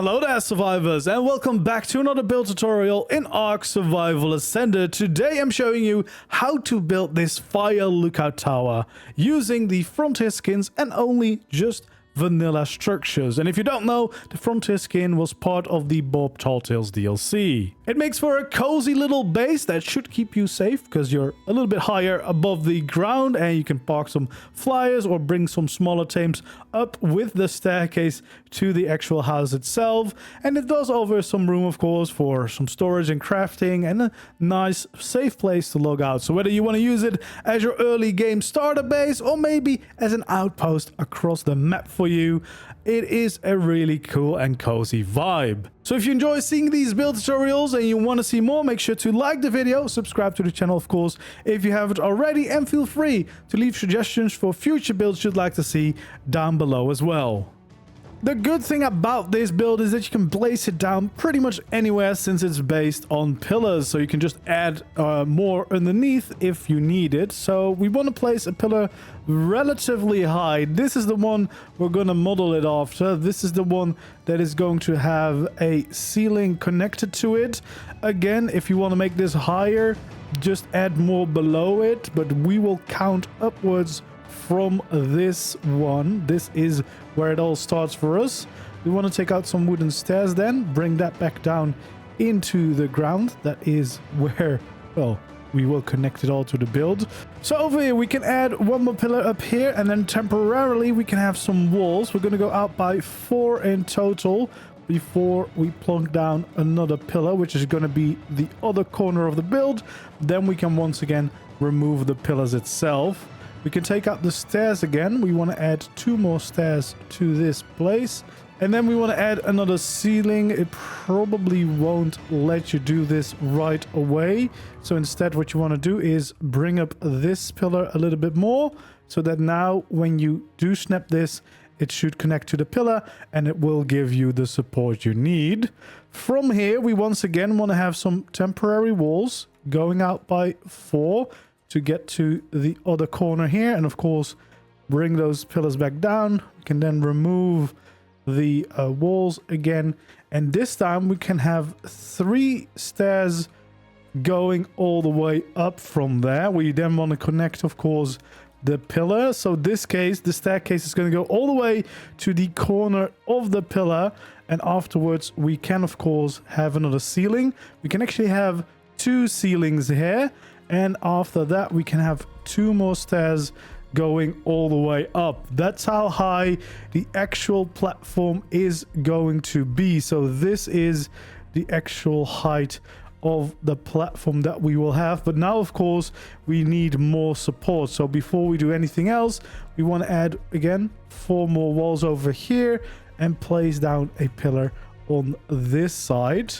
Hello there survivors, and welcome back to another build tutorial in ARK Survival Ascended. Today I'm showing you how to build this fire lookout tower using the frontier skins and only just vanilla structures. And if you don't know, the frontier skin was part of the Bob Talltales DLC. It makes for a cozy little base that should keep you safe because you're a little bit higher above the ground and you can park some flyers or bring some smaller tames up with the staircase to the actual house itself. And it does offer some room, of course, for some storage and crafting and a nice safe place to log out. So whether you want to use it as your early game starter base or maybe as an outpost across the map for you, it is a really cool and cozy vibe. So if you enjoy seeing these build tutorials and you want to see more, make sure to like the video, subscribe to the channel, of course, if you haven't already, and feel free to leave suggestions for future builds you'd like to see down below as well. The good thing about this build is that you can place it down pretty much anywhere since it's based on pillars, so you can just add more underneath if you need it. So we want to place a pillar relatively high. This is the one we're going to model it after. This is the one that is going to have a ceiling connected to it. Again, if you want to make this higher, just add more below it, but we will count upwards from this one. This is where it all starts for us. We want to take out some wooden stairs, then bring that back down into the ground. That is where, well, we will connect it all to the build. So over here we can add one more pillar up here, and then temporarily we can have some walls. We're going to go out by 4 in total before we plunk down another pillar, which is going to be the other corner of the build. Then we can once again remove the pillars itself. We can take out the stairs again. We want to add 2 more stairs to this place. And then we want to add another ceiling. It probably won't let you do this right away. So instead what you want to do is bring up this pillar a little bit more, so that now when you do snap this, it should connect to the pillar and it will give you the support you need. From here, we once again want to have some temporary walls going out by 4. To get to the other corner here, and of course bring those pillars back down. We can then remove the walls again, and this time we can have 3 stairs going all the way up from there. We then want to connect, of course, the pillar. So this case, the staircase is going to go all the way to the corner of the pillar, and afterwards we can of course have another ceiling. We can actually have 2 ceilings here. And after that, we can have 2 more stairs going all the way up. That's how high the actual platform is going to be. So this is the actual height of the platform that we will have. But now, of course, we need more support. So before we do anything else, we want to add, again, 4 more walls over here and place down a pillar on this side.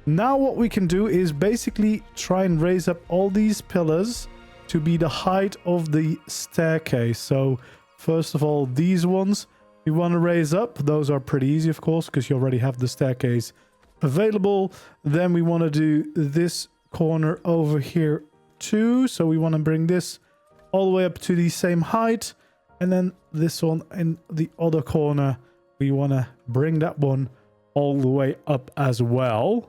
Now what we can do is basically try and raise up all these pillars to be the height of the staircase. So first of all, these ones we want to raise up. Those are pretty easy, of course, because you already have the staircase available. Then we want to do this corner over here too. So we want to bring this all the way up to the same height. And then this one in the other corner, we want to bring that one all the way up as well.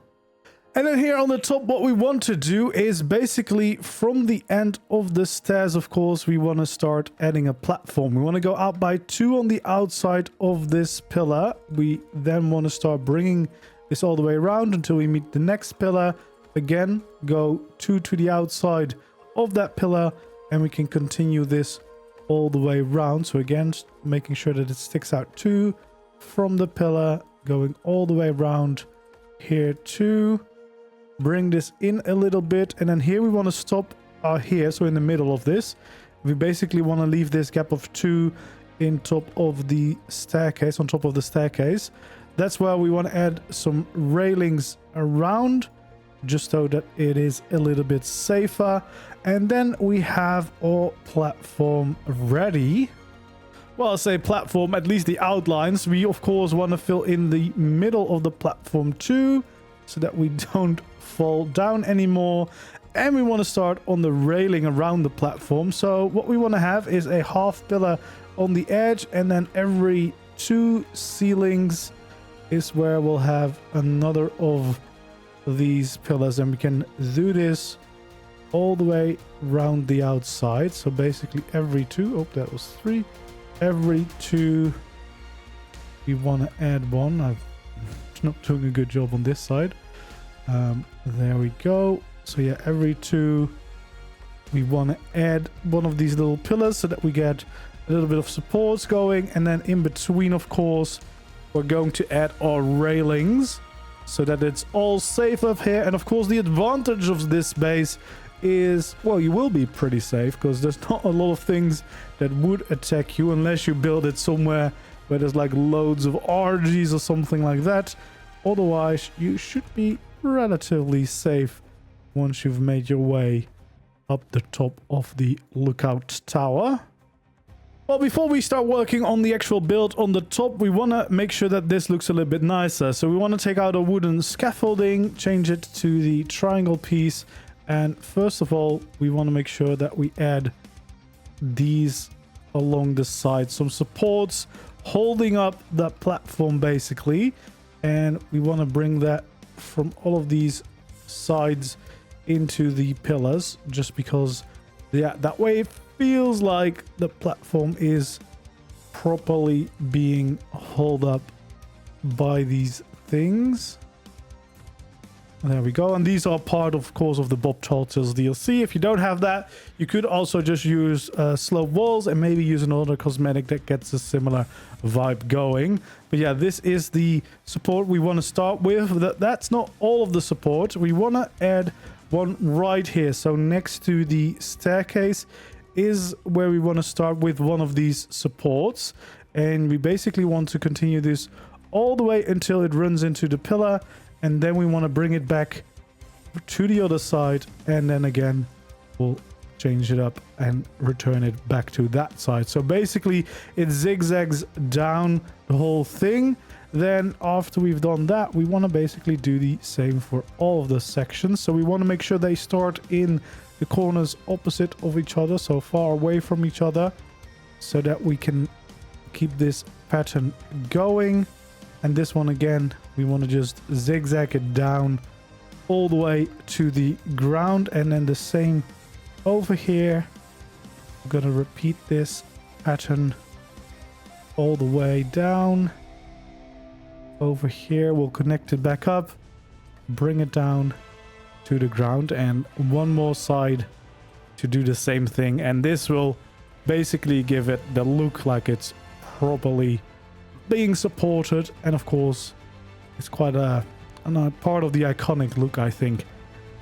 And then here on the top, what we want to do is basically from the end of the stairs, of course, we want to start adding a platform. We want to go out by 2 on the outside of this pillar. We then want to start bringing this all the way around until we meet the next pillar. Again, go 2 to the outside of that pillar, and we can continue this all the way around. So again, making sure that it sticks out 2 from the pillar, going all the way around here too. Bring this in a little bit, and then here we want to stop here, so in the middle of this we basically want to leave this gap of 2 in top of the staircase, on top of the staircase. That's where we want to add some railings around, just so that it is a little bit safer. And then we have our platform ready. Well, I say platform, at least the outlines. We of course want to fill in the middle of the platform too, so that we don't fall down anymore. And we want to start on the railing around the platform. So what we want to have is a half pillar on the edge, and then every 2 ceilings is where we'll have another of these pillars, and we can do this all the way around the outside. So basically every two, oh, that was three, every two we want to add one. I'm not doing a good job on this side. There we go. So yeah, every two we want to add one of these little pillars so that we get a little bit of supports going, and then in between, of course, we're going to add our railings so that it's all safe up here. And of course, the advantage of this base is, well, you will be pretty safe because there's not a lot of things that would attack you unless you build it somewhere where there's like loads of RGs or something like that. Otherwise, you should be relatively safe once you've made your way up the top of the lookout tower. Well, before we start working on the actual build on the top, we want to make sure that this looks a little bit nicer. So we want to take out a wooden scaffolding, change it to the triangle piece. And first of all, we want to make sure that we add these along the side, some supports holding up that platform basically. And we want to bring that from all of these sides into the pillars, just because, yeah, that way it feels like the platform is properly being held up by these things. There we go. And these are part, of course, of the Bob Charlton's DLC. If you don't have that, you could also just use slope walls and maybe use another cosmetic that gets a similar vibe going. But yeah, this is the support we want to start with. That's not all of the support. We want to add one right here. So next to the staircase is where we want to start with one of these supports. And we basically want to continue this all the way until it runs into the pillar. And then we want to bring it back to the other side. And then again, we'll change it up and return it back to that side. So basically, it zigzags down the whole thing. Then after we've done that, we want to basically do the same for all of the sections. So we want to make sure they start in the corners opposite of each other, so far away from each other, so that we can keep this pattern going. And this one again, we want to just zigzag it down all the way to the ground. And then the same over here. I'm going to repeat this pattern all the way down. Over here, we'll connect it back up, bring it down to the ground, and one more side to do the same thing. And this will basically give it the look like it's properly being supported. And of course, it's quite a part of the iconic look, I think,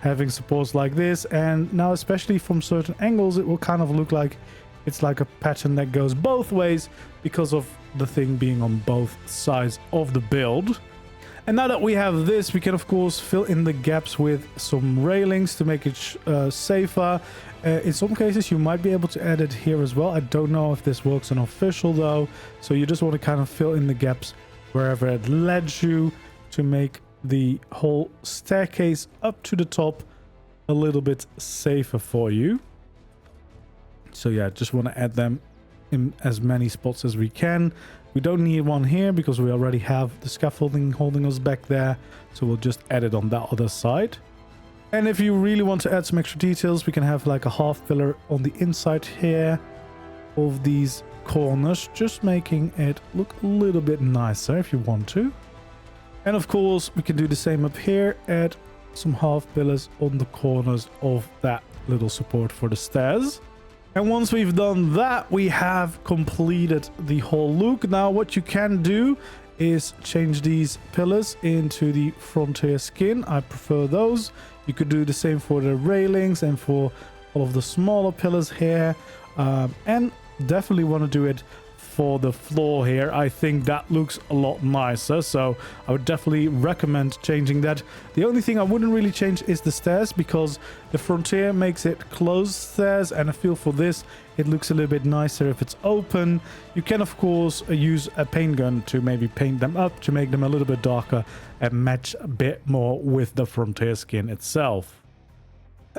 having supports like this. And now, especially from certain angles, it will kind of look like it's like a pattern that goes both ways because of the thing being on both sides of the build. And now that we have this, we can of course fill in the gaps with some railings to make it safer. In some cases, you might be able to add it here as well. I don't know if this works on official though. So you just want to kind of fill in the gaps wherever it led you to make the whole staircase up to the top a little bit safer for you. So yeah, just want to add them in as many spots as we can. We don't need one here because we already have the scaffolding holding us back there. So we'll just add it on that other side. And if you really want to add some extra details, we can have like a half pillar on the inside here of these corners, just making it look a little bit nicer if you want to. And of course, we can do the same up here, add some half pillars on the corners of that little support for the stairs. And once we've done that, we have completed the whole look. Now, what you can do is change these pillars into the frontier skin. I prefer those. You could do the same for the railings and for all of the smaller pillars here. And definitely want to do it for the floor here. I think that looks a lot nicer, so I would definitely recommend changing that. The only thing I wouldn't really change is the stairs, because the frontier makes it closed stairs, and I feel for this it looks a little bit nicer if it's open. You can of course use a paint gun to maybe paint them up to make them a little bit darker and match a bit more with the frontier skin itself.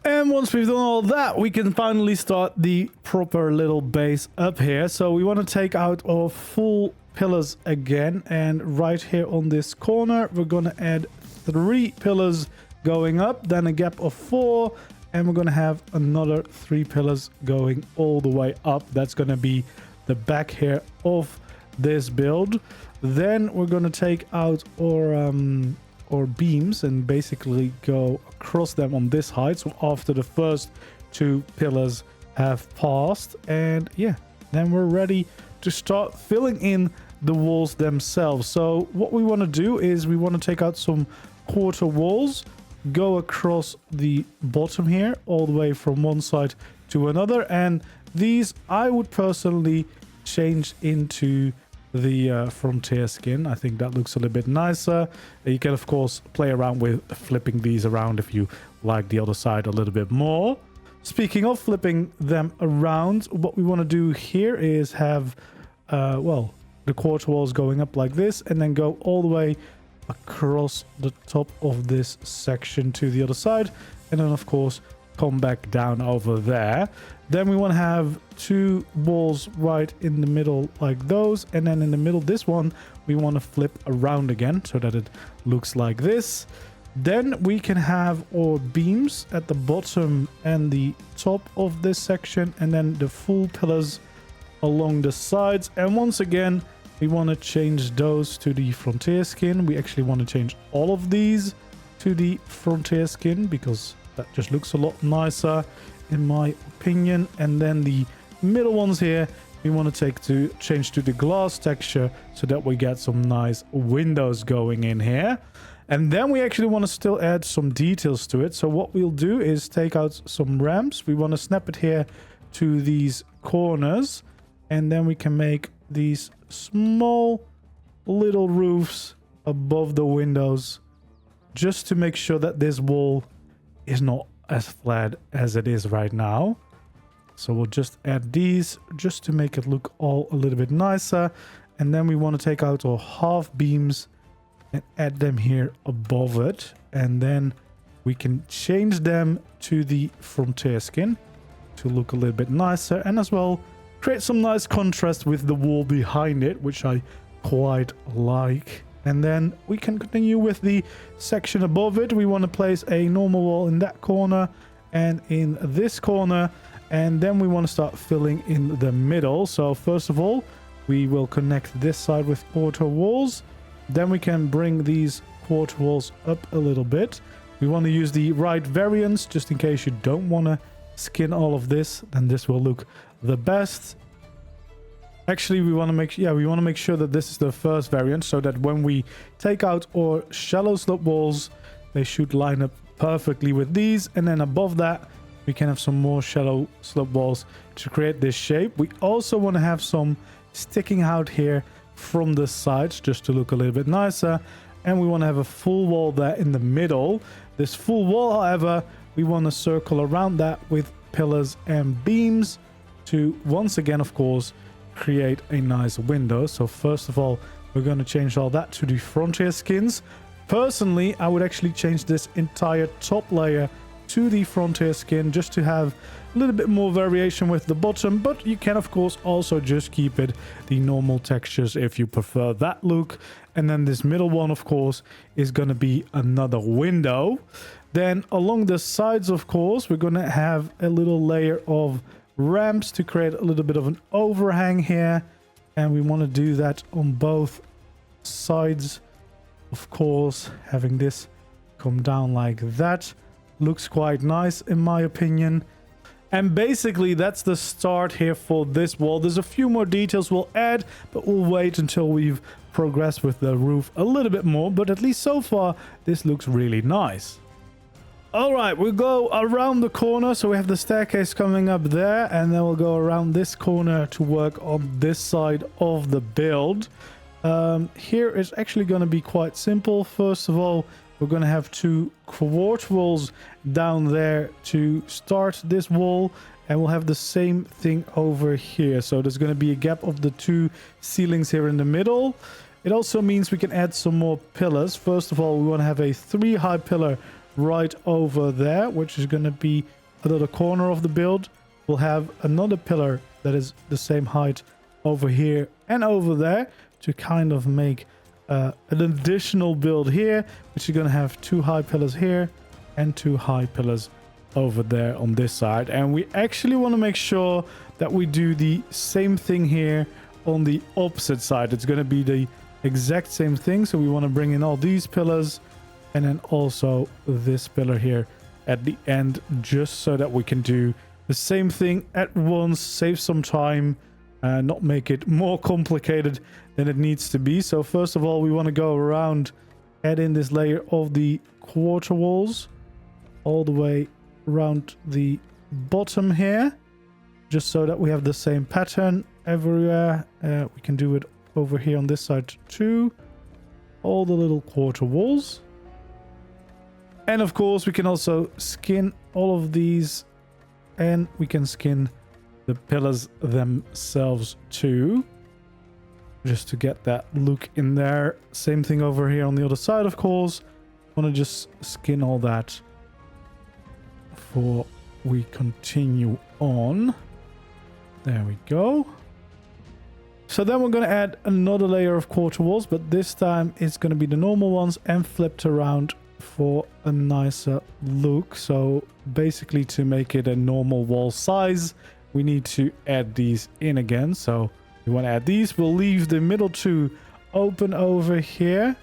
And once we've done all that, we can finally start the proper little base up here. So we want to take out our full pillars again, and right here on this corner we're going to add 3 pillars going up, then a gap of 4, and we're going to have another 3 pillars going all the way up. That's going to be the back here of this build. Then we're going to take out our beams and basically go across them on this height. So after the first 2 pillars have passed, and yeah, then we're ready to start filling in the walls themselves. So what we want to do is we want to take out some quarter walls, go across the bottom here all the way from one side to another, and these I would personally change into the frontier skin. I think that looks a little bit nicer. You can of course play around with flipping these around if you like the other side a little bit more. Speaking of flipping them around, what we want to do here is have well, the quarter walls going up like this, and then go all the way across the top of this section to the other side, and then of course come back down over there. Then we want to have 2 walls right in the middle like those, and then in the middle this one we want to flip around again so that it looks like this. Then we can have our beams at the bottom and the top of this section, and then the full pillars along the sides. And once again we want to change those to the frontier skin. We actually want to change all of these to the frontier skin because that just looks a lot nicer in my opinion. And then the middle ones here we want to change to the glass texture so that we get some nice windows going in here. And then we actually want to still add some details to it. So what we'll do is take out some ramps. We want to snap it here to these corners, and then we can make these small little roofs above the windows just to make sure that this wall is not as flat as it is right now. So we'll just add these just to make it look all a little bit nicer. And then we want to take out our half beams and add them here above it, and then we can change them to the frontier skin to look a little bit nicer, and as well create some nice contrast with the wall behind it, which I quite like. And then we can continue with the section above it. We want to place a normal wall in that corner and in this corner, and then we want to start filling in the middle. So first of all we will connect this side with quarter walls. Then we can bring these quarter walls up a little bit. We want to use the right variance just in case you don't want to skin all of this, then this will look the best. Actually, we want to make sure that this is the first variant so that when we take out our shallow slope walls, they should line up perfectly with these. And then above that, we can have some more shallow slope walls to create this shape. We also want to have some sticking out here from the sides just to look a little bit nicer, and we want to have a full wall there in the middle. This full wall, however, we want to circle around that with pillars and beams to once again of course create a nice window. So first of all we're going to change all that to the frontier skins. Personally, I would actually change this entire top layer to the frontier skin just to have a little bit more variation with the bottom, but you can of course also just keep it the normal textures if you prefer that look. And then this middle one of course is going to be another window. Then along the sides of course we're going to have a little layer of ramps to create a little bit of an overhang here, and we want to do that on both sides of course. Having this come down like that looks quite nice in my opinion. And basically that's the start here for this wall. There's a few more details we'll add, but we'll wait until we've progressed with the roof a little bit more. But at least so far this looks really nice. All right, we'll go around the corner. So we have the staircase coming up there, and then we'll go around this corner to work on this side of the build. Here is actually going to be quite simple. First of all, we're going to have 2 quarter walls down there to start this wall, and we'll have the same thing over here. So there's going to be a gap of the 2 ceilings here in the middle. It also means we can add some more pillars. First of all, we want to have a 3 high pillar right over there, which is going to be another corner of the build. We'll have another pillar that is the same height over here and over there to kind of make an additional build here, which is going to have 2 high pillars here and 2 high pillars over there on this side. And we actually want to make sure that we do the same thing here on the opposite side. It's going to be the exact same thing. So we want to bring in all these pillars and then also this pillar here at the end, just so that we can do the same thing at once, save some time, not make it more complicated than it needs to be. So first of all, we want to go around, add in this layer of the quarter walls all the way around the bottom here, just so that we have the same pattern everywhere. We can do it over here on this side too, all the little quarter walls. And of course we can also skin all of these, and we can skin the pillars themselves too, just to get that look in there. Same thing over here on the other side, of course. Want to just skin all that before we continue on. There we go. So then we're going to add another layer of quarter walls, but this time it's going to be the normal ones and flipped around for a nicer look. So basically, to make it a normal wall size, we need to add these in again. So we want to add these. We'll leave the middle 2 open over here.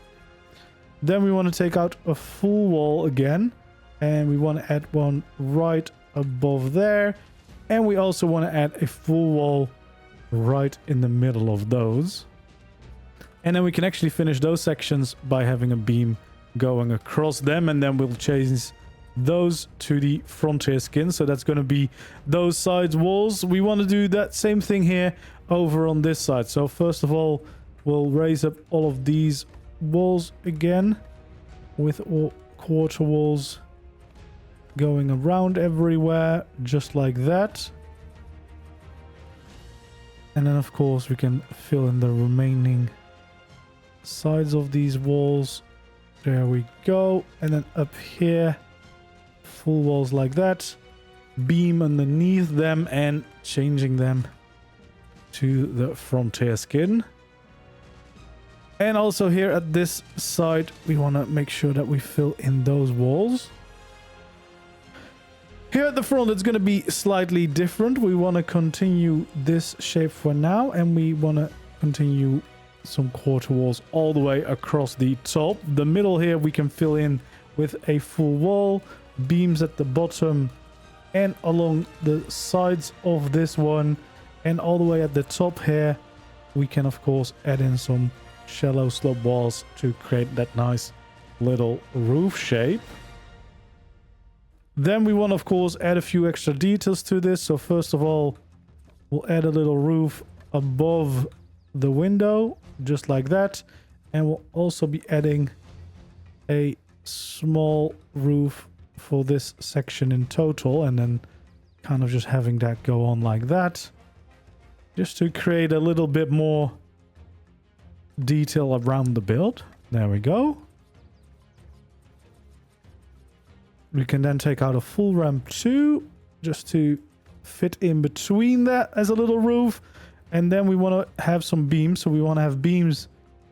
Then we want to take out a full wall again, and we want to add one right above there, and we also want to add a full wall right in the middle of those. And then we can actually finish those sections by having a beam going across them, and then we'll change those to the frontier skin. So that's going to be those sides walls. We want to do that same thing here over on this side. So first of all, we'll raise up all of these walls again with all quarter walls going around everywhere, just like that. And then of course we can fill in the remaining sides of these walls. There we go. And then up here, full walls like that, beam underneath them and changing them to the frontier skin. And also here at this side, we want to make sure that we fill in those walls. Here at the front, it's going to be slightly different. We want to continue this shape for now, and we want to continue some quarter walls all the way across the top. The middle here we can fill in with a full wall, beams at the bottom and along the sides of this one, and all the way at the top here we can of course add in some shallow slope walls to create that nice little roof shape. Then we want of course add a few extra details to this. So first of all, we'll add a little roof above the window, just like that, and we'll also be adding a small roof for this section in total, and then kind of just having that go on like that, just to create a little bit more detail around the build. There we go. We can then take out a full ramp too, just to fit in between that as a little roof. And then we want to have some beams. So we want to have beams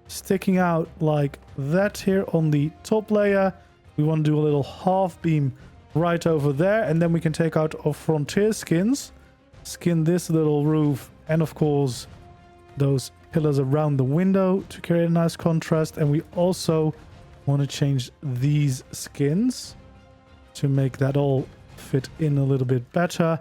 sticking out like that here on the top layer. We want to do a little half beam right over there. And then we can take out our frontier skins, skin this little roof, and of course those pillars around the window to create a nice contrast. And we also want to change these skins to make that all fit in a little bit better.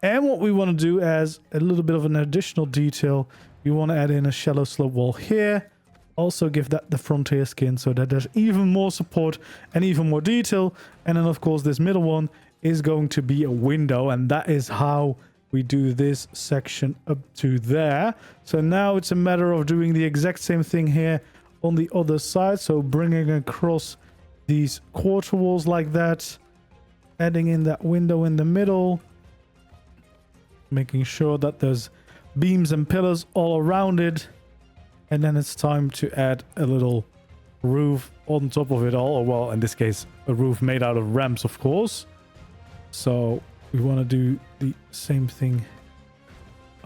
And what we want to do as a little bit of an additional detail, we want to add in a shallow slope wall here. Also give that the frontier skin so that there's even more support and even more detail. And then of course this middle one is going to be a window, and that is how we do this section up to there. So now it's a matter of doing the exact same thing here on the other side. So bringing across these quarter walls like that, adding in that window in the middle, making sure that there's beams and pillars all around it. And then it's time to add a little roof on top of it all, or well, in this case, a roof made out of ramps, of course. So we want to do the same thing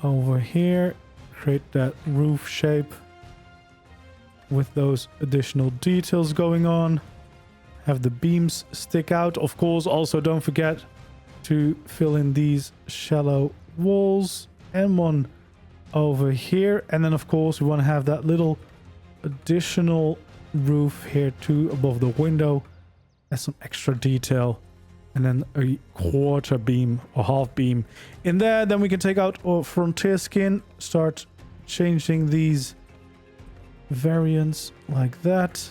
over here, create that roof shape with those additional details going on. Have the beams stick out. Of course, also don't forget to fill in these shallow walls, and one over here. And then of course we want to have that little additional roof here too above the window as some extra detail, and then a quarter beam or half beam in there. Then we can take out our frontier skin, start changing these variants like that,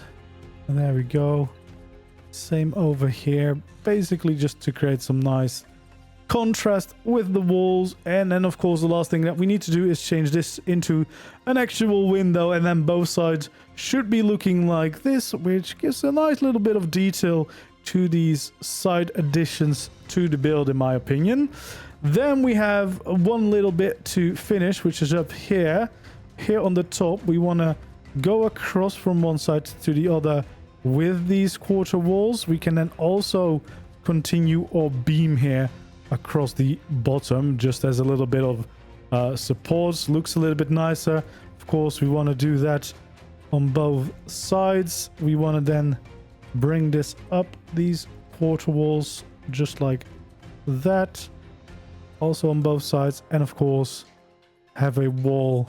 and there we go. Same over here, basically just to create some nice contrast with the walls. And then of course the last thing that we need to do is change this into an actual window, and then both sides should be looking like this, which gives a nice little bit of detail to these side additions to the build, in my opinion. Then we have one little bit to finish, which is up here on the top. We want to go across from one side to the other with these quarter walls. We can then also continue our beam here across the bottom, just as a little bit of support. Looks a little bit nicer. Of course, we want to do that on both sides. We want to then bring this up, these quarter walls, just like that, also on both sides, and of course have a wall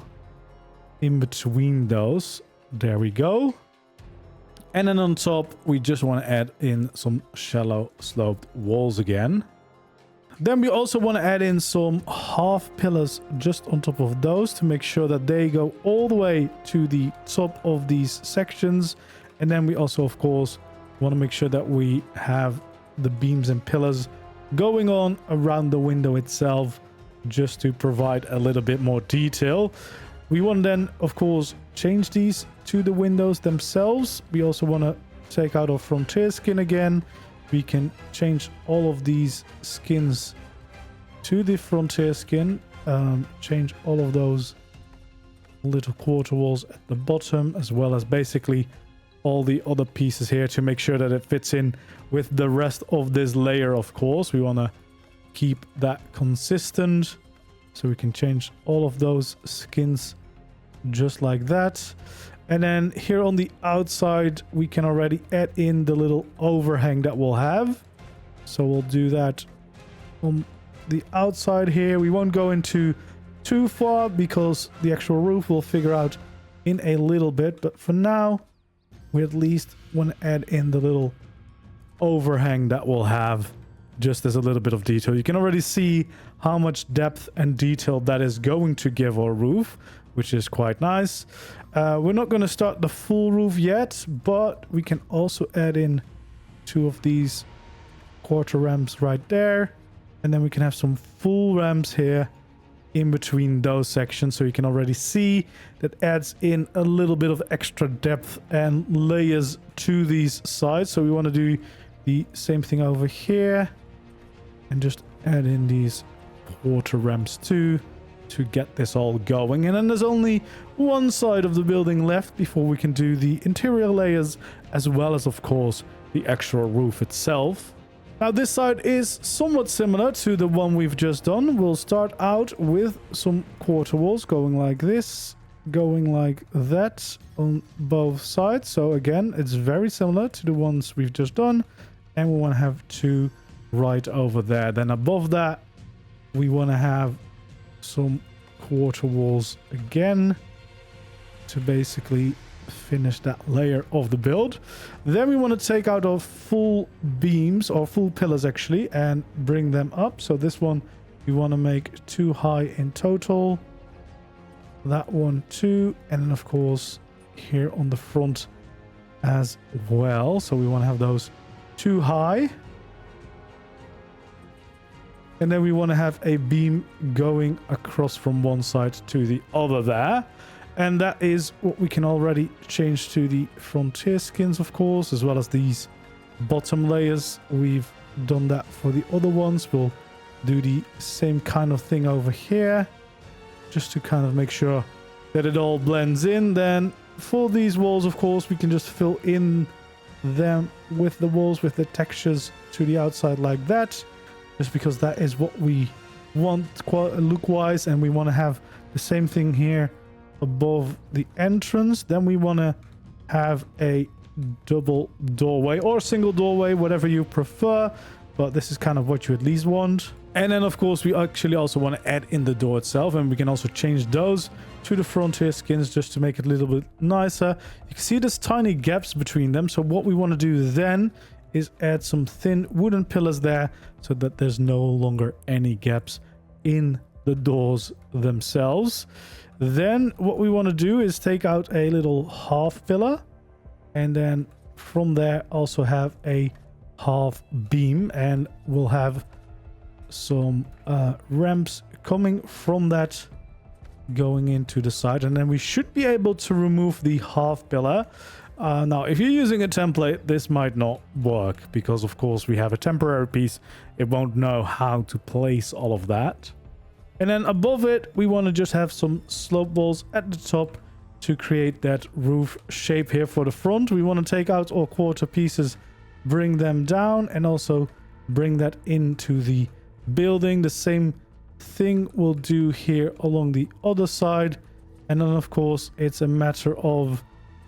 in between those. There we go. And then on top we just want to add in some shallow sloped walls again. Then we also want to add in some half pillars just on top of those to make sure that they go all the way to the top of these sections. And then we also of course want to make sure that we have the beams and pillars going on around the window itself, just to provide a little bit more detail. We want to then of course change these to the windows themselves. We also want to take out our frontier skin again. We can change all of these skins to the frontier skin, change all of those little quarter walls at the bottom, as well as basically all the other pieces here, to make sure that it fits in with the rest of this layer. Of course, we want to keep that consistent, so we can change all of those skins just like that. And then here on the outside we can already add in the little overhang that we'll have, so we'll do that on the outside here. We won't go into too far because the actual roof we'll figure out in a little bit, but for now we at least want to add in the little overhang that we'll have, just as a little bit of detail. You can already see how much depth and detail that is going to give our roof, which is quite nice. We're not going to start the full roof yet, but we can also add in 2 of these quarter ramps right there, and then we can have some full ramps here in between those sections, so you can already see that adds in a little bit of extra depth and layers to these sides. So we want to do the same thing over here and just add in these quarter ramps too, to get this all going. And then there's only one side of the building left before we can do the interior layers, as well as of course the actual roof itself. Now this side is somewhat similar to the one we've just done. We'll start out with some quarter walls going like this, going like that on both sides. So again, it's very similar to the ones we've just done, and we want to have 2 right over there. Then above that we want to have some quarter walls again to basically finish that layer of the build. Then we want to take out our full beams, or full pillars actually, and bring them up. So this one we want to make 2 high in total, that one 2, and then of course here on the front as well. So we want to have those 2 high. And then we want to have a beam going across from one side to the other there. And that is what we can already change to the frontier skins, of course, as well as these bottom layers. We've done that for the other ones. We'll do the same kind of thing over here, just to kind of make sure that it all blends in. Then for these walls, of course, we can just fill in them with the walls, with the textures to the outside like that, just because that is what we want look wise. And we want to have the same thing here above the entrance. Then we want to have a double doorway or a single doorway, whatever you prefer, but this is kind of what you at least want. And then of course we actually also want to add in the door itself, and we can also change those to the frontier skins just to make it a little bit nicer. You can see there's tiny gaps between them, so what we want to do then is add some thin wooden pillars there so that there's no longer any gaps in the doors themselves. Then what we want to do is take out a little half pillar, and then from there also have a half beam, and we'll have some ramps coming from that going into the side, and then we should be able to remove the half pillar. Now if you're using a template, this might not work because of course we have a temporary piece. It won't know how to place all of that. And then above it we want to just have some slope walls at the top to create that roof shape here for the front. We want to take out all quarter pieces, bring them down, and also bring that into the building. The same thing we'll do here along the other side, and then of course it's a matter of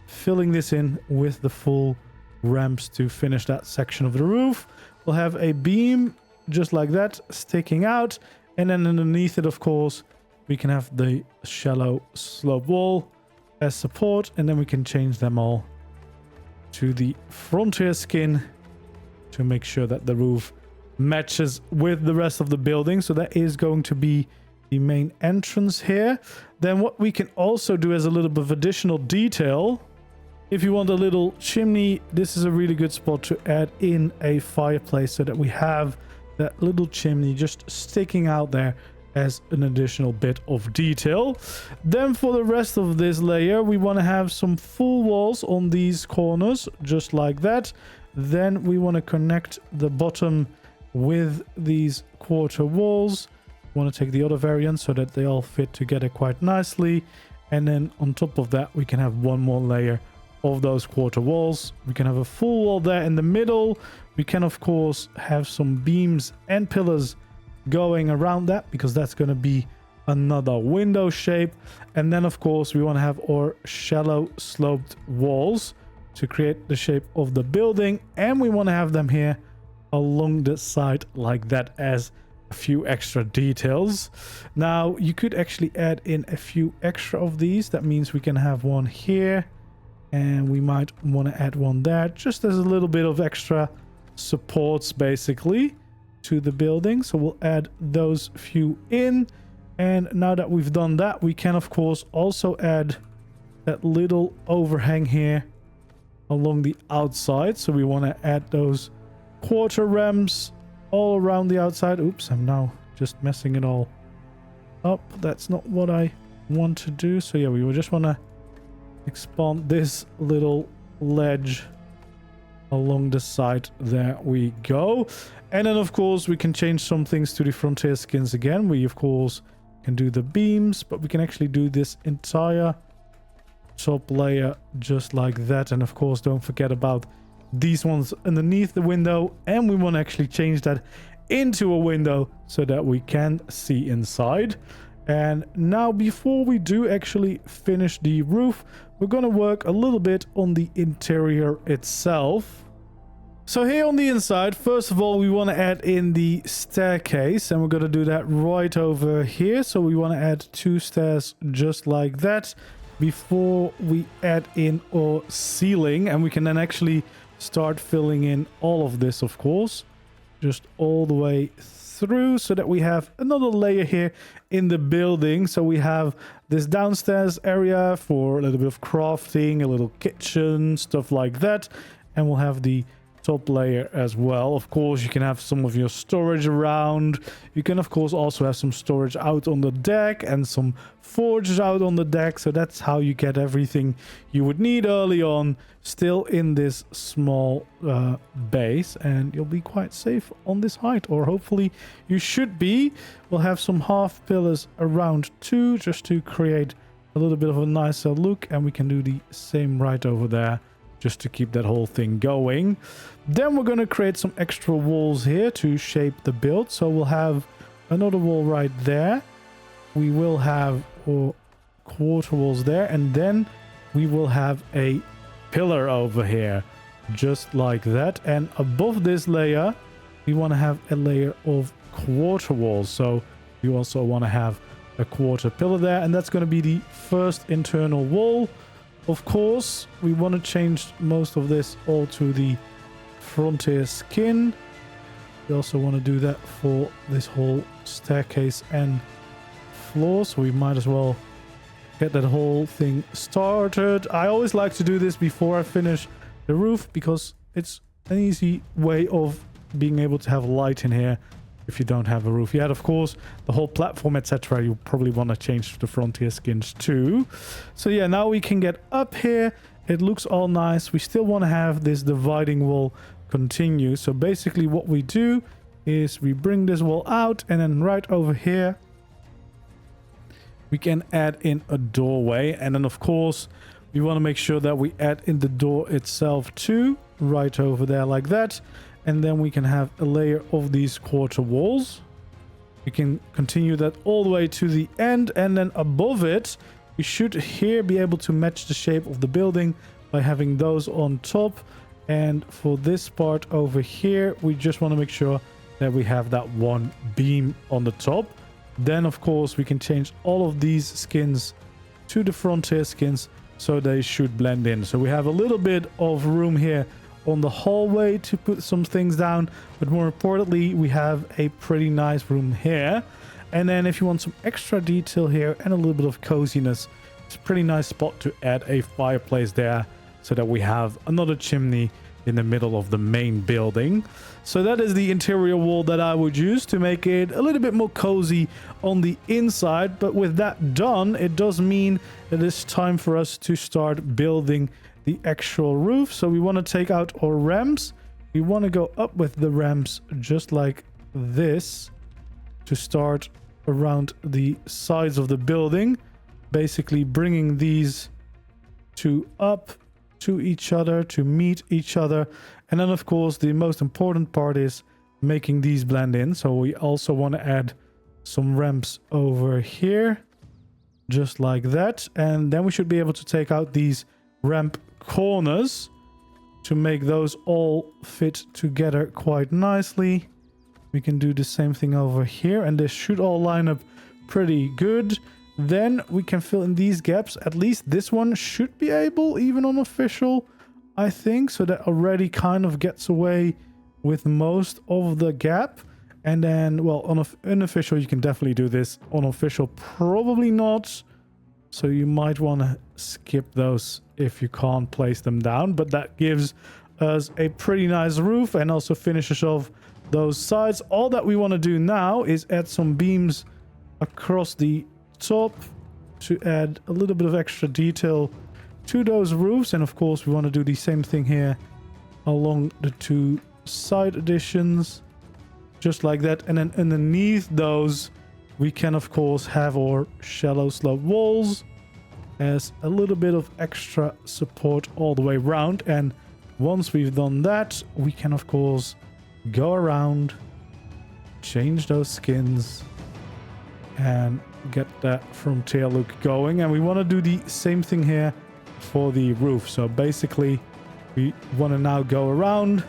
filling this in with the full ramps to finish that section of the roof. We'll have a beam just like that sticking out, and then underneath it of course we can have the shallow slope wall as support, and then we can change them all to the frontier skin to make sure that the roof matches with the rest of the building. So that is going to be the main entrance here. Then what we can also do as a little bit of additional detail, if you want a little chimney, this is a really good spot to add in a fireplace so that we have that little chimney just sticking out there as an additional bit of detail. Then for the rest of this layer, we want to have some full walls on these corners, just like that. Then we want to connect the bottom with these quarter walls. We want to take the other variant so that they all fit together quite nicely. And then on top of that, we can have one more layer of those quarter walls. We can have a full wall there in the middle. We can of course have some beams and pillars going around that because that's going to be another window shape. And then of course we want to have our shallow sloped walls to create the shape of the building, and we want to have them here along the side like that as a few extra details. Now you could actually add in a few extra of these. That means we can have one here, and we might want to add one there just as a little bit of extra supports basically to the building. So we'll add those few in, and now that we've done that, we can of course also add that little overhang here along the outside. So we want to add those quarter ramps all around the outside. Oops, I'm now just messing it all up. That's not what I want to do. So yeah, we will just want to expand this little ledge along the side. There we go. And then of course we can change some things to the frontier skins again. We of course can do the beams, but we can actually do this entire top layer just like that. And of course don't forget about these ones underneath the window, and we want to actually change that into a window so that we can see inside. And now before we do actually finish the roof, we're going to work a little bit on the interior itself. So here on the inside, first of all, we want to add in the staircase, and we're going to do that right over here. So we want to add 2 stairs just like that before we add in our ceiling, and we can then actually start filling in all of this, of course, just all the way through so that we have another layer here in the building. So we have this downstairs area for a little bit of crafting, a little kitchen, stuff like that, and we'll have the top layer as well. Of course, you can have some of your storage around. You can of course also have some storage out on the deck and some forges out on the deck. So that's how you get everything you would need early on still in this small base, and you'll be quite safe on this height, or hopefully you should be. We'll have some half pillars around too, just to create a little bit of a nicer look, and we can do the same right over there just to keep that whole thing going. Then we're going to create some extra walls here to shape the build. So we'll have another wall right there. We will have quarter walls there, and then we will have a pillar over here, just like that. And above this layer, we want to have a layer of quarter walls. So we also want to have a quarter pillar there, and that's going to be the first internal wall. Of course, we want to change most of this all to the frontier skin. We also want to do that for this whole staircase and floor, so we might as well get that whole thing started. I always like to do this before I finish the roof because it's an easy way of being able to have light in here if you don't have a roof yet. Of course, the whole platform, etc., you probably want to change the frontier skins too. So yeah, now we can get up here. It looks all nice. We still want to have this dividing wall continue. So basically what we do is we bring this wall out, and then right over here we can add in a doorway. And then of course we want to make sure that we add in the door itself too, right over there like that. And then we can have a layer of these quarter walls. We can continue that all the way to the end, and then above it we should here be able to match the shape of the building by having those on top. And for this part over here, we just want to make sure that we have that one beam on the top. Then of course we can change all of these skins to the frontier skins, so they should blend in. So we have a little bit of room here on the hallway to put some things down, but more importantly we have a pretty nice room here. And then if you want some extra detail here and a little bit of coziness, it's a pretty nice spot to add a fireplace there, so that we have another chimney in the middle of the main building. So that is the interior wall that I would use to make it a little bit more cozy on the inside. But with that done, it does mean that it's time for us to start building the actual roof. So we want to take out our ramps. We want to go up with the ramps just like this to start around the sides of the building, basically bringing these two up to each other to meet each other. And then of course the most important part is making these blend in. So we also want to add some ramps over here just like that, and then we should be able to take out these ramp corners to make those all fit together quite nicely. We can do the same thing over here, and this should all line up pretty good. Then we can fill in these gaps. At least this one should be able, even on official, I think. So that already kind of gets away with most of the gap. And then, well, on unofficial, you can definitely do this. On official, probably not. So you might want to skip those if you can't place them down. But that gives us a pretty nice roof and also finishes off those sides. All that we want to do now is add some beams across the top to add a little bit of extra detail to those roofs. And of course we want to do the same thing here along the two side additions, just like that. And then underneath those we can of course have our shallow slope walls as a little bit of extra support all the way around. And once we've done that, we can of course go around, change those skins, and get that frontier look going. And we want to do the same thing here for the roof. So basically we want to now go around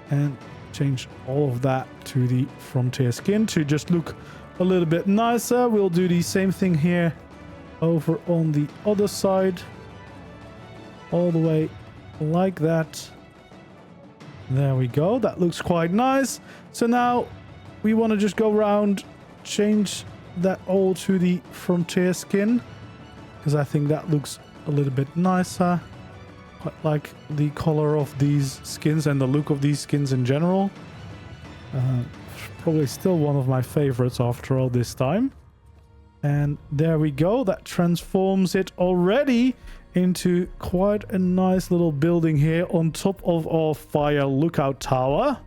and change all of that to the frontier skin to just look a little bit nicer. We'll do the same thing here over on the other side, all the way like that. There we go. That looks quite nice. So now we want to just go around, change that all to the frontier skin, because I think that looks a little bit nicer. Quite like the color of these skins and the look of these skins in general. Probably still one of my favorites after all this time. And there we go. That transforms it already into quite a nice little building here on top of our fire lookout tower.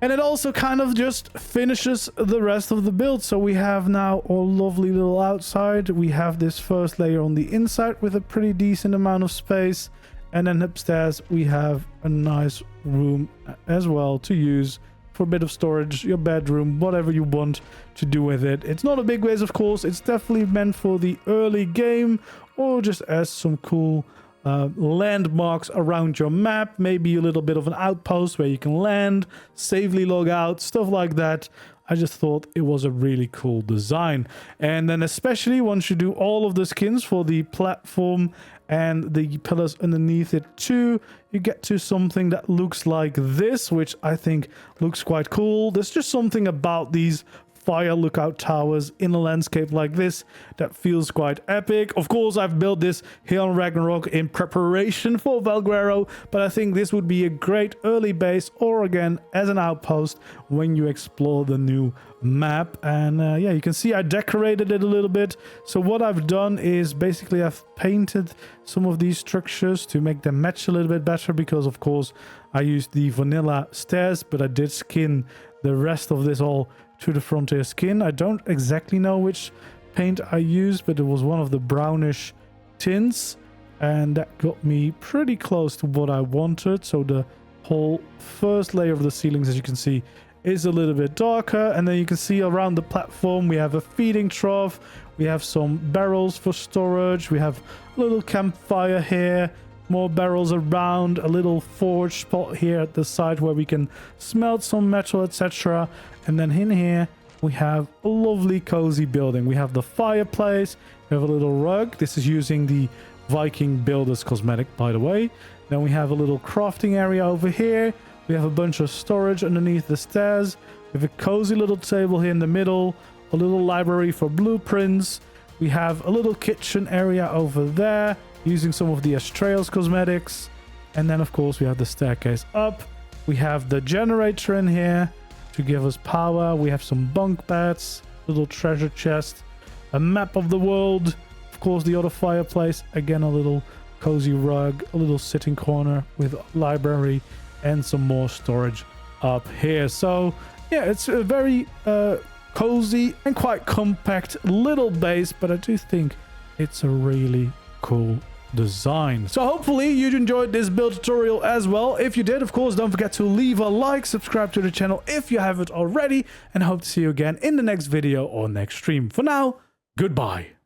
And it also kind of just finishes the rest of the build. So we have now our lovely little outside. We have this first layer on the inside with a pretty decent amount of space. And then upstairs we have a nice room as well to use for a bit of storage, your bedroom, whatever you want to do with it. It's not a big base, of course. It's definitely meant for the early game or just as some cool landmarks around your map, maybe a little bit of an outpost where you can land, safely log out, stuff like that. I just thought it was a really cool design. And then especially once you do all of the skins for the platform and the pillars underneath it too, you get to something that looks like this, which I think looks quite cool. There's just something about these fire lookout towers in a landscape like this that feels quite epic. Of course, I've built this here on Ragnarok in preparation for Valguero, but I think this would be a great early base, or again as an outpost when you explore the new map. And yeah, you can see I decorated it a little bit. So what I've done is basically I've painted some of these structures to make them match a little bit better, because of course I used the vanilla stairs, but I did skin the rest of this all to the Frontier skin. I don't exactly know which paint I used, but it was one of the brownish tints, and that got me pretty close to what I wanted. So the whole first layer of the ceilings, as you can see, is a little bit darker. And then you can see around the platform we have a feeding trough, we have some barrels for storage, we have a little campfire here, more barrels around, a little forge spot here at the side where we can smelt some metal, etc. And then in here we have a lovely cozy building. We have the fireplace, we have a little rug. This is using the Viking Builders cosmetic, by the way. Then we have a little crafting area over here. We have a bunch of storage underneath the stairs. We have a cozy little table here in the middle, a little library for blueprints. We have a little kitchen area over there using some of the Astraeus cosmetics. And then of course we have the staircase up. We have the generator in here to give us power. We have some bunk beds, little treasure chest, a map of the world, of course the other fireplace, again a little cozy rug, a little sitting corner with library, and some more storage up here. So yeah, it's a very cozy and quite compact little base, but I do think it's a really cool design. So hopefully you enjoyed this build tutorial as well. If you did, of course, don't forget to leave a like, subscribe to the channel if you haven't already, and hope to see you again in the next video or next stream. For now, goodbye.